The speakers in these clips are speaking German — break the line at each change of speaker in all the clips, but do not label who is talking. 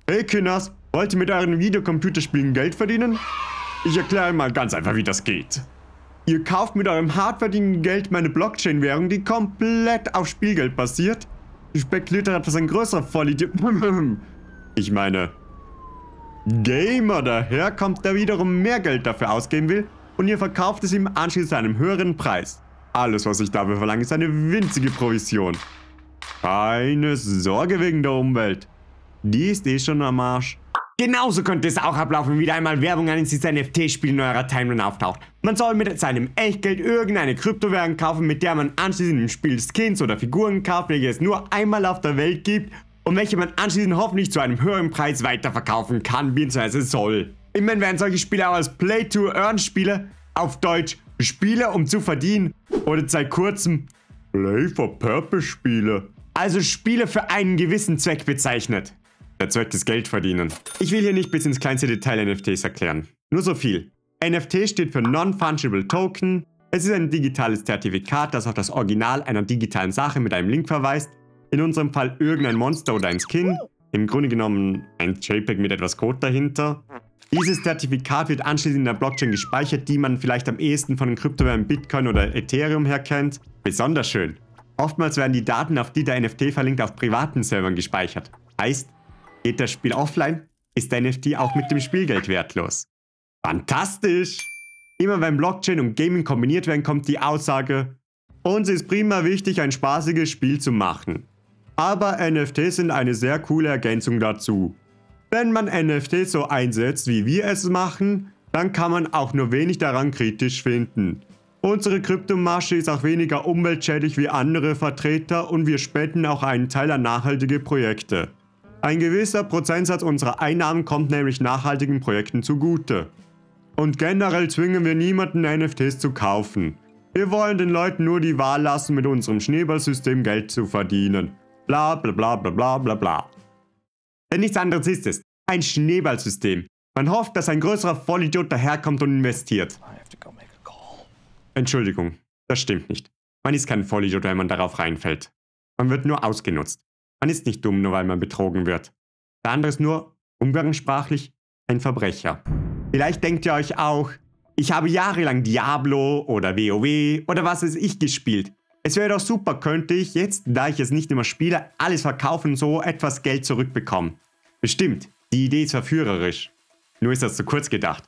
Hey Kinders, wollt ihr mit euren Videocomputerspielen Geld verdienen? Ich erkläre mal ganz einfach, wie das geht. Ihr kauft mit eurem hart verdienten Geld meine Blockchain-Währung, die komplett auf Spielgeld basiert. Spekuliert hat, was ein größerer Vollidiot... Ich meine... Gamer daherkommt, der wiederum mehr Geld dafür ausgeben will und ihr verkauft es ihm anschließend zu einem höheren Preis. Alles, was ich dafür verlange, ist eine winzige Provision. Keine Sorge wegen der Umwelt. Die ist eh schon am Arsch.
Genauso könnte es auch ablaufen, wenn wieder einmal Werbung eines dieser NFT-Spiele in eurer Timeline auftaucht. Man soll mit seinem Echtgeld irgendeine Kryptowährung kaufen, mit der man anschließend im Spiel Skins oder Figuren kauft, welche es nur einmal auf der Welt gibt und welche man anschließend hoffentlich zu einem höheren Preis weiterverkaufen kann, bzw. soll. Immerhin werden solche Spiele auch als Play-to-Earn-Spiele, auf Deutsch Spiele um zu verdienen, oder seit kurzem Play-for-Purpose-Spiele. Also Spiele für einen gewissen Zweck bezeichnet. Der Zweck ist Geld verdienen. Ich will hier nicht bis ins kleinste Detail NFTs erklären. Nur so viel. NFT steht für Non-Fungible Token. Es ist ein digitales Zertifikat, das auf das Original einer digitalen Sache mit einem Link verweist. In unserem Fall irgendein Monster oder ein Skin. Im Grunde genommen ein JPEG mit etwas Code dahinter. Dieses Zertifikat wird anschließend in der Blockchain gespeichert, die man vielleicht am ehesten von den Kryptowährungen Bitcoin oder Ethereum her kennt. Besonders schön. Oftmals werden die Daten, auf die der NFT verlinkt, auf privaten Servern gespeichert. Heißt, geht das Spiel offline, ist der NFT auch mit dem Spielgeld wertlos. Fantastisch! Immer wenn Blockchain und Gaming kombiniert werden, kommt die Aussage, uns ist prima wichtig, ein spaßiges Spiel zu machen. Aber NFTs sind eine sehr coole Ergänzung dazu. Wenn man NFTs so einsetzt, wie wir es machen, dann kann man auch nur wenig daran kritisch finden. Unsere Kryptomasche ist auch weniger umweltschädlich wie andere Vertreter und wir spenden auch einen Teil an nachhaltige Projekte. Ein gewisser Prozentsatz unserer Einnahmen kommt nämlich nachhaltigen Projekten zugute. Und generell zwingen wir niemanden, NFTs zu kaufen. Wir wollen den Leuten nur die Wahl lassen, mit unserem Schneeballsystem Geld zu verdienen. Bla bla bla bla bla bla bla. Denn nichts anderes ist es. Ein Schneeballsystem. Man hofft, dass ein größerer Vollidiot daherkommt und investiert. Entschuldigung, das stimmt nicht. Man ist kein Vollidiot, wenn man darauf reinfällt. Man wird nur ausgenutzt. Man ist nicht dumm, nur weil man betrogen wird. Der andere ist nur, umgangssprachlich, ein Verbrecher. Vielleicht denkt ihr euch auch, ich habe jahrelang Diablo oder WoW oder was weiß ich gespielt. Es wäre doch super, könnte ich jetzt, da ich es nicht immer spiele, alles verkaufen und so etwas Geld zurückbekommen. Bestimmt, die Idee ist verführerisch. Nur ist das zu kurz gedacht.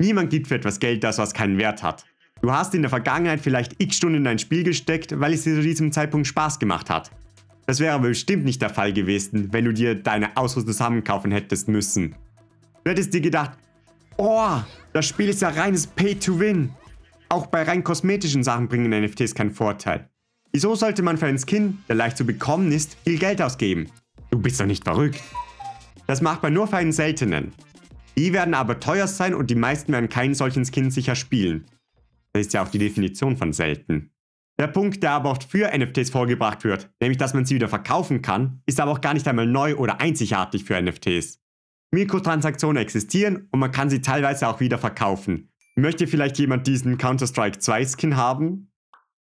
Niemand gibt für etwas Geld das, was keinen Wert hat. Du hast in der Vergangenheit vielleicht x Stunden in ein Spiel gesteckt, weil es dir zu diesem Zeitpunkt Spaß gemacht hat. Das wäre aber bestimmt nicht der Fall gewesen, wenn du dir deine Ausrüstung zusammenkaufen hättest müssen. Du hättest dir gedacht, oh, das Spiel ist ja reines Pay-to-Win. Auch bei rein kosmetischen Sachen bringen NFTs keinen Vorteil. Wieso sollte man für einen Skin, der leicht zu bekommen ist, viel Geld ausgeben? Du bist doch nicht verrückt. Das macht man nur für einen seltenen. Die werden aber teuer sein und die meisten werden keinen solchen Skin sicher spielen. Das ist ja auch die Definition von selten. Der Punkt, der aber oft für NFTs vorgebracht wird, nämlich dass man sie wieder verkaufen kann, ist aber auch gar nicht einmal neu oder einzigartig für NFTs. Mikrotransaktionen existieren und man kann sie teilweise auch wieder verkaufen. Möchte vielleicht jemand diesen Counter-Strike 2 Skin haben?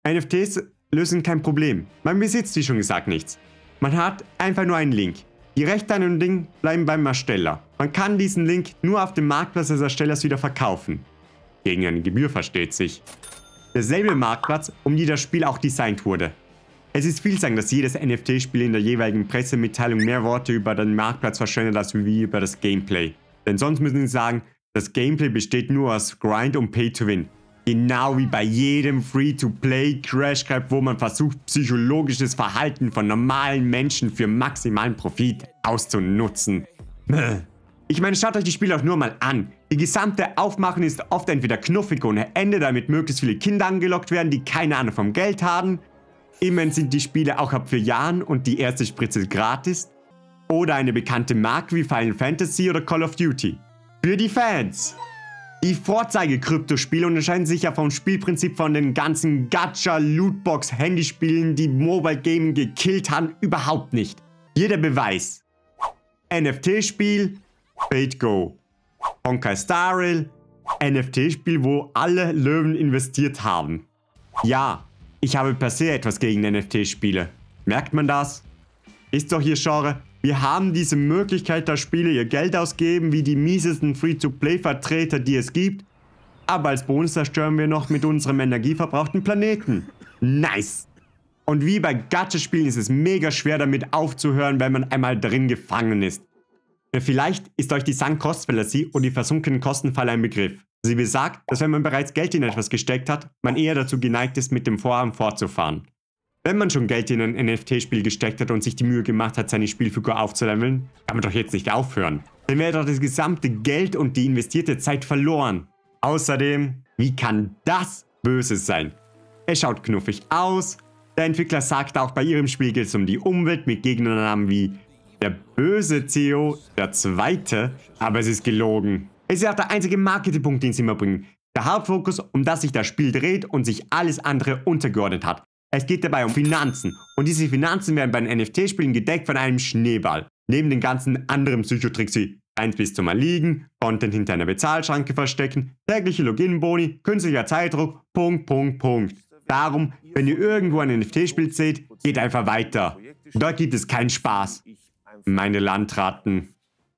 NFTs lösen kein Problem. Man besitzt, wie schon gesagt, nichts. Man hat einfach nur einen Link. Die Rechte an dem Ding bleiben beim Ersteller. Man kann diesen Link nur auf dem Marktplatz des Erstellers wieder verkaufen. Gegen eine Gebühr, versteht sich. Derselbe Marktplatz, um die das Spiel auch designt wurde. Es ist vielsagend, dass jedes NFT-Spiel in der jeweiligen Pressemitteilung mehr Worte über den Marktplatz verschwendet als wie über das Gameplay. Denn sonst müssen sie sagen, das Gameplay besteht nur aus Grind und Pay-to-Win. Genau wie bei jedem Free-to-Play Crash Grab, wo man versucht, psychologisches Verhalten von normalen Menschen für maximalen Profit auszunutzen. Ich meine, schaut euch die Spiele auch nur mal an. Die gesamte Aufmachung ist oft entweder knuffig ohne Ende, damit möglichst viele Kinder angelockt werden, die keine Ahnung vom Geld haben. Immerhin sind die Spiele auch ab 4 Jahren und die erste Spritze gratis. Oder eine bekannte Marke wie Final Fantasy oder Call of Duty. Für die Fans! Die Vorzeige-Kryptospiele unterscheiden sich ja vom Spielprinzip von den ganzen Gacha-Lootbox-Handyspielen, die Mobile Gaming gekillt haben, überhaupt nicht. Hier der Beweis. NFT-Spiel, Fate Go. Honkai Star Rail, NFT-Spiel, wo alle Löwen investiert haben. Ja, ich habe per se etwas gegen NFT-Spiele. Merkt man das? Ist doch ihr Genre
Wir haben diese Möglichkeit, dass Spiele ihr Geld ausgeben, wie die miesesten Free-to-Play-Vertreter, die es gibt. Aber als Bonus zerstören wir noch mit unserem energieverbrauchten Planeten. Nice! Und wie bei Gacha-Spielen ist es mega schwer damit aufzuhören, wenn man einmal drin gefangen ist. Vielleicht ist euch die Sunk-Cost-Fallacy und die versunkenen Kostenfalle ein Begriff. Sie besagt, dass wenn man bereits Geld in etwas gesteckt hat, man eher dazu geneigt ist, mit dem Vorhaben fortzufahren. Wenn man schon Geld in ein NFT-Spiel gesteckt hat und sich die Mühe gemacht hat, seine Spielfigur aufzuleveln, kann man doch jetzt nicht aufhören. Dann wäre doch das gesamte Geld und die investierte Zeit verloren. Außerdem, wie kann das Böses sein? Es schaut knuffig aus. Der Entwickler sagt auch, bei ihrem Spiel geht es um die Umwelt mit Gegnernamen wie der böse Theo, der Zweite, aber es ist gelogen. Es ist auch der einzige Marketingpunkt, den sie immer bringen. Der Hauptfokus, um das sich das Spiel dreht und sich alles andere untergeordnet hat. Es geht dabei um Finanzen. Und diese Finanzen werden bei den NFT-Spielen gedeckt von einem Schneeball. Neben den ganzen anderen Psychotricks wie 1 bis zum Mal liegen, Content hinter einer Bezahlschranke verstecken, tägliche Login-Boni, künstlicher Zeitdruck, Punkt. Darum, wenn ihr irgendwo ein NFT-Spiel seht, geht einfach weiter. Dort gibt es keinen Spaß. Meine Landratten.